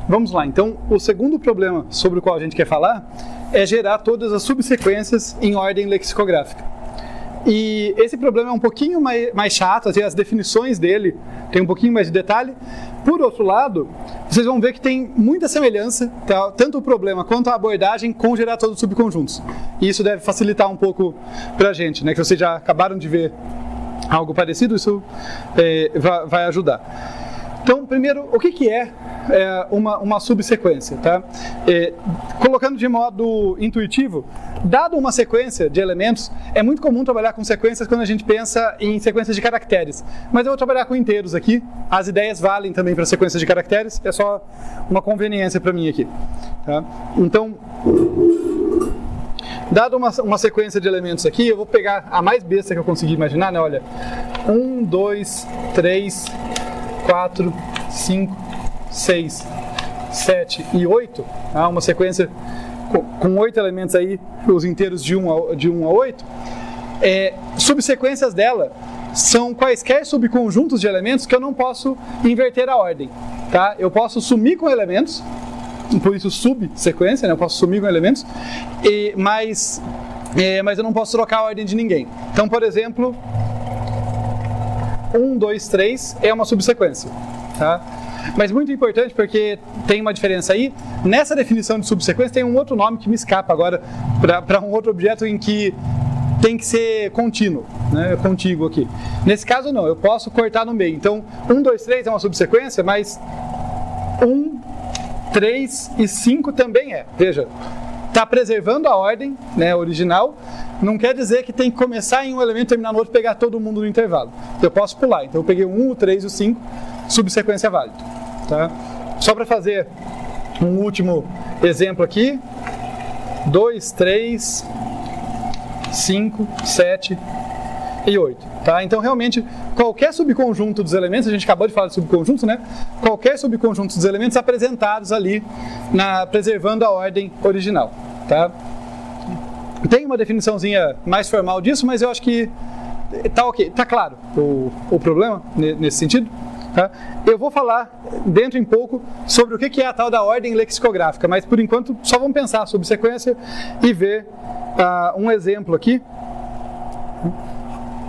Vamos lá, então o segundo problema sobre o qual a gente quer falar é gerar todas as subsequências em ordem lexicográfica. E esse problema é um pouquinho mais chato, assim, as definições dele tem um pouquinho mais de detalhe. Por outro lado, vocês vão ver que tem muita semelhança, tá? Tanto o problema quanto a abordagem com gerar todos os subconjuntos. E isso deve facilitar um pouco para a gente, né? Que vocês já acabaram de ver algo parecido, isso vai ajudar. Então, primeiro, o que é uma subsequência? Tá? Colocando de modo intuitivo, dado uma sequência de elementos, é muito comum trabalhar com sequências quando a gente pensa em sequências de caracteres. Mas eu vou trabalhar com inteiros aqui, as ideias valem também para sequências de caracteres, é só uma conveniência para mim aqui. Tá? Então, dado uma sequência de elementos aqui, eu vou pegar a mais besta que eu conseguir imaginar, né? Olha, 1, 2, 3, 4, 5, 6, 7 e 8, tá? Uma sequência com 8 elementos aí, os inteiros de 1 a 8, subsequências dela são quaisquer subconjuntos de elementos que eu não posso inverter a ordem, tá? Eu posso sumir com elementos, por isso subsequência, né? Eu posso sumir com elementos, mas eu não posso trocar a ordem de ninguém. Então, por exemplo, 1, 2, 3 é uma subsequência, tá? Mas muito importante porque tem uma diferença aí. Nessa definição de subsequência tem um outro nome que me escapa agora para um outro objeto em que tem que ser contínuo, né? Contíguo aqui. Nesse caso não, eu posso cortar no meio. Então 1, 2, 3 é uma subsequência, mas 1, 3 e 5 também é. Veja, está preservando a ordem, né, original. Não quer dizer que tem que começar em um elemento, terminar no outro, pegar todo mundo no intervalo. Eu posso pular. Então eu peguei o 1, o 3 e o 5, subsequência válida. Tá? Só para fazer um último exemplo aqui. 2, 3, 5, 7 e 8. Tá? Então realmente, qualquer subconjunto dos elementos, a gente acabou de falar de subconjuntos, né? Qualquer subconjunto dos elementos apresentados ali, preservando a ordem original. Tá? Tem uma definiçãozinha mais formal disso, mas eu acho que tá ok, tá claro o problema nesse sentido. Tá? Eu vou falar dentro em pouco sobre o que é a tal da ordem lexicográfica, mas por enquanto só vamos pensar sobre sequência e ver um exemplo aqui.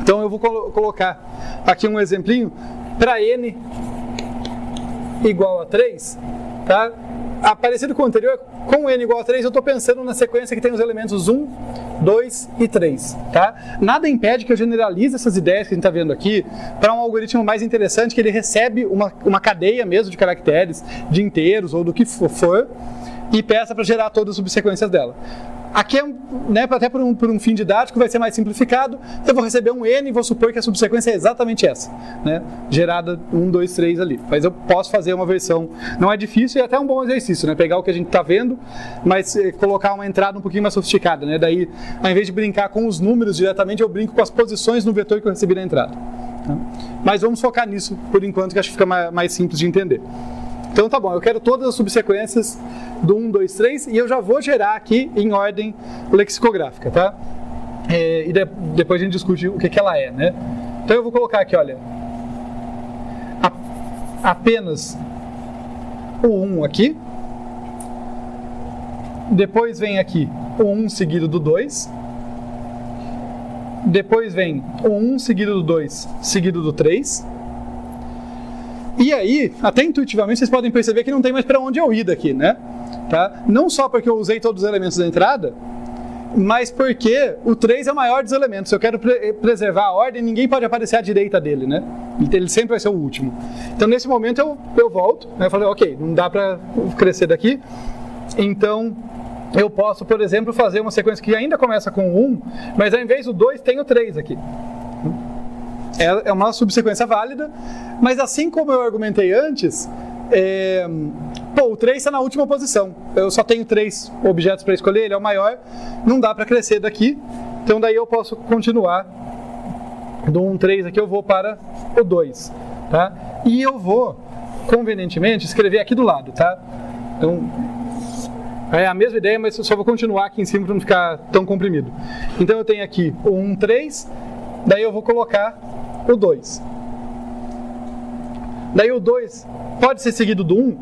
Então eu vou colocar aqui um exemplinho para n igual a 3, tá? Parecido com o anterior, com n igual a 3, eu estou pensando na sequência que tem os elementos 1, 2 e 3. Tá? Nada impede que eu generalize essas ideias que a gente está vendo aqui para um algoritmo mais interessante, que ele recebe uma cadeia mesmo de caracteres, de inteiros ou do que for, e peça para gerar todas as subsequências dela. Aqui, né, até por um fim didático, vai ser mais simplificado. Eu vou receber um n e vou supor que a subsequência é exatamente essa, né, gerada 1, 2, 3 ali. Mas eu posso fazer uma versão, não é difícil e é até um bom exercício, né, pegar o que a gente está vendo, mas colocar uma entrada um pouquinho mais sofisticada, né, daí, ao invés de brincar com os números diretamente, eu brinco com as posições no vetor que eu recebi na entrada. Tá? Mas vamos focar nisso por enquanto, que acho que fica mais simples de entender. Então tá bom, eu quero todas as subsequências do 1, 2, 3 e eu já vou gerar aqui em ordem lexicográfica, tá? E depois a gente discute o que ela é, né? Então eu vou colocar aqui, olha, apenas o 1 aqui, depois vem aqui o 1 seguido do 2, depois vem o 1 seguido do 2 seguido do 3. E aí, até intuitivamente, vocês podem perceber que não tem mais para onde eu ir daqui, né? Tá? Não só porque eu usei todos os elementos da entrada, mas porque o 3 é o maior dos elementos. Se eu quero preservar a ordem, ninguém pode aparecer à direita dele, né? Ele sempre vai ser o último. Então, nesse momento, eu volto, né? Eu falei, ok, não dá para crescer daqui. Então, eu posso, por exemplo, fazer uma sequência que ainda começa com 1, mas ao invés do 2, tem o 3 aqui. É uma subsequência válida, mas assim como eu argumentei antes, o 3 está na última posição. Eu só tenho 3 objetos para escolher, ele é o maior, não dá para crescer daqui, então daí eu posso continuar do 1, 3 aqui, eu vou para o 2. Tá? E eu vou, convenientemente, escrever aqui do lado. Tá? Então, é a mesma ideia, mas eu só vou continuar aqui em cima para não ficar tão comprimido. Então eu tenho aqui o 1, 3, daí eu vou colocar o 2. Daí o 2 pode ser seguido do 1?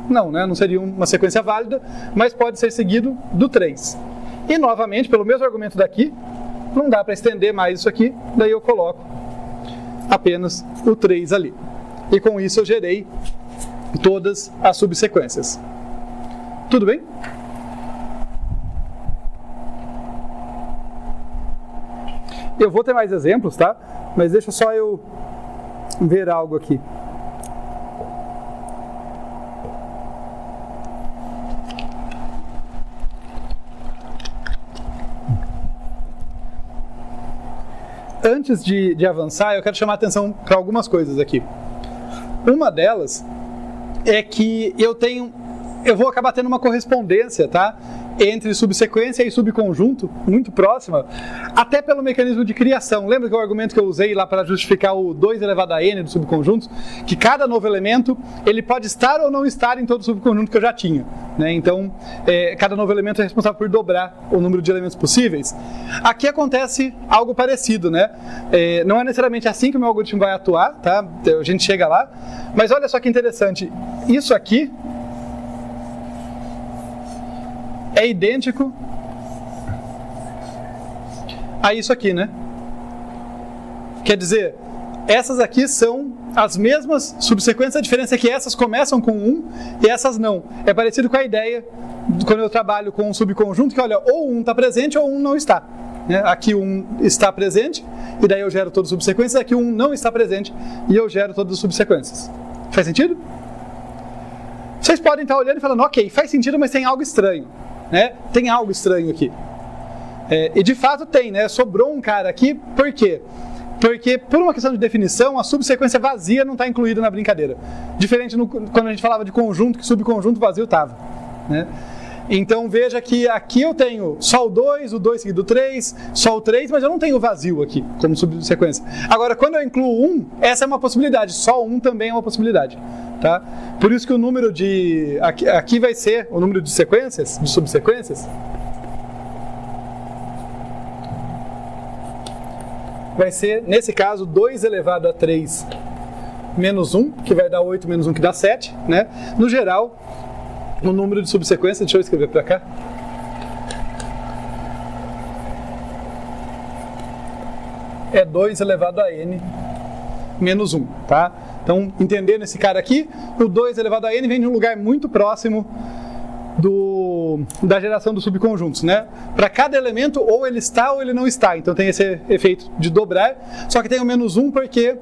Não, né? Não seria uma sequência válida, mas pode ser seguido do 3. E, novamente, pelo mesmo argumento daqui, não dá para estender mais isso aqui, daí eu coloco apenas o 3 ali. E com isso eu gerei todas as subsequências. Tudo bem? Eu vou ter mais exemplos, tá? Mas deixa só eu ver algo aqui. Antes de avançar, eu quero chamar a atenção para algumas coisas aqui. Uma delas é que eu vou acabar tendo uma correspondência, tá? Entre subsequência e subconjunto, muito próxima, até pelo mecanismo de criação. Lembra que o argumento que eu usei lá para justificar o 2 elevado a n do subconjunto? Que cada novo elemento, ele pode estar ou não estar em todo o subconjunto que eu já tinha, né? Então, cada novo elemento é responsável por dobrar o número de elementos possíveis. Aqui acontece algo parecido, né? Não é necessariamente assim que o meu algoritmo vai atuar, tá? A gente chega lá. Mas olha só que interessante. Isso aqui é idêntico a isso aqui, né? Quer dizer, essas aqui são as mesmas subsequências, a diferença é que essas começam com 1 e essas não. É parecido com a ideia quando eu trabalho com um subconjunto que, olha, ou 1 está presente ou 1 não está. Né? Aqui 1 está presente e daí eu gero todas as subsequências, aqui 1 não está presente e eu gero todas as subsequências. Faz sentido? Vocês podem estar olhando e falando, ok, faz sentido, mas tem algo estranho. Né? Tem algo estranho aqui. E de fato tem, né? Sobrou um cara aqui, por quê? Porque por uma questão de definição, a subsequência vazia não está incluída na brincadeira. Diferente quando a gente falava de conjunto, que subconjunto vazio estava. Né? Então veja que aqui eu tenho só o 2 seguido do 3, só o 3, mas eu não tenho o vazio aqui como subsequência. Agora, quando eu incluo 1, essa é uma possibilidade, só 1 também é uma possibilidade. Tá? Por isso que o número de... Aqui vai ser o número de sequências, de subsequências. Vai ser, nesse caso, 2 elevado a 3 menos 1, que vai dar 8 menos 1, que dá 7. Né? No geral, o número de subsequências, deixa eu escrever para cá. É 2 elevado a n menos 1, tá? Então, entendendo esse cara aqui, o 2 elevado a n vem de um lugar muito próximo da geração dos subconjuntos, né? Para cada elemento, ou ele está ou ele não está. Então tem esse efeito de dobrar, só que tem o menos 1 porque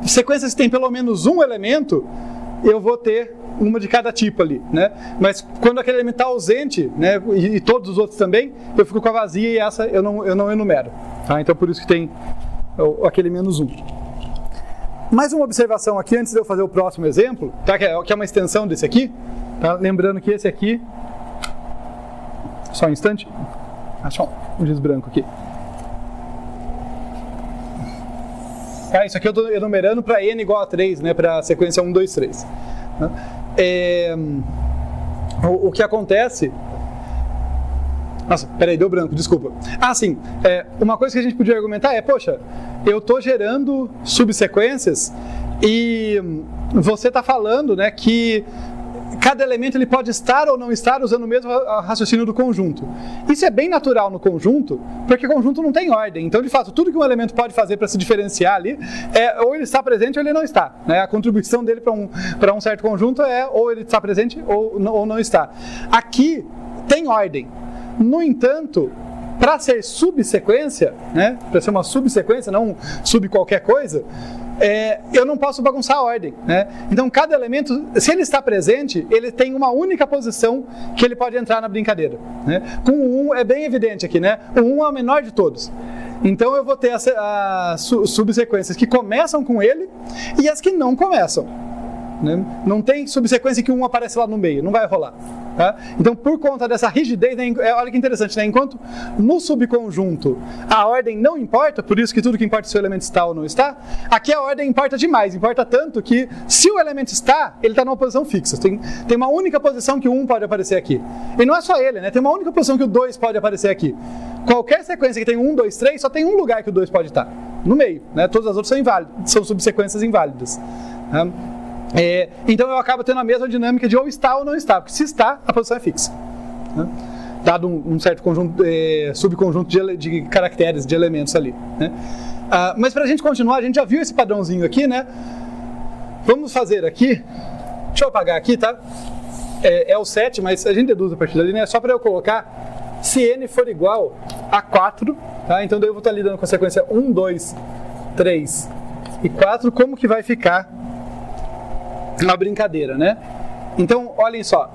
sequências que tem pelo menos um elemento, eu vou ter uma de cada tipo ali, né? Mas quando aquele elemento está ausente, né, e todos os outros também, eu fico com a vazia e essa eu não enumero. Tá? Então por isso que tem aquele menos 1. Mais uma observação aqui, antes de eu fazer o próximo exemplo, tá? que é uma extensão desse aqui. Tá? Lembrando que esse aqui... Só um instante. Só um giz branco aqui. Isso aqui eu estou enumerando para n igual a 3, né? Para a sequência 1, 2, 3. O que acontece... Nossa, peraí, deu branco, desculpa. Sim, uma coisa que a gente podia argumentar é, poxa, eu estou gerando subsequências e você está falando, né, que cada elemento ele pode estar ou não estar usando o mesmo raciocínio do conjunto. Isso é bem natural no conjunto, porque o conjunto não tem ordem. Então, de fato, tudo que um elemento pode fazer para se diferenciar ali é ou ele está presente ou ele não está. Né? A contribuição dele para um certo conjunto é ou ele está presente ou não está. Aqui tem ordem. No entanto, para ser subsequência, né, para ser uma subsequência, não sub qualquer coisa, eu não posso bagunçar a ordem. Né? Então, cada elemento, se ele está presente, ele tem uma única posição que ele pode entrar na brincadeira. Né? Com o 1 é bem evidente aqui, né? O 1 é o menor de todos. Então, eu vou ter as subsequências que começam com ele e as que não começam. Né? Não tem subsequência que um aparece lá no meio, não vai rolar. Tá? Então, por conta dessa rigidez, né, olha que interessante, né? Enquanto no subconjunto a ordem não importa, por isso que tudo que importa é se o elemento está ou não está, aqui a ordem importa demais, importa tanto que se o elemento está, ele está numa posição fixa. Tem uma única posição que o 1 pode aparecer aqui. E não é só ele, né? Tem uma única posição que o 2 pode aparecer aqui. Qualquer sequência que tem 1, 2, 3, só tem um lugar que o 2 pode estar, no meio. Né? Todas as outras são inválidas, são subsequências inválidas. Tá? Então eu acabo tendo a mesma dinâmica de ou está ou não está, porque se está, a posição é fixa, né? Dado um certo conjunto, subconjunto de caracteres, de elementos ali, né? Mas para a gente continuar, a gente já viu esse padrãozinho aqui, né? Vamos fazer aqui, deixa eu apagar aqui, tá? É o 7, mas a gente deduz a partir dali, né? Só para eu colocar, se n for igual a 4, tá? Então daí eu vou estar lidando com a sequência 1, 2, 3 e 4, como que vai ficar uma brincadeira, né? Então, olhem só,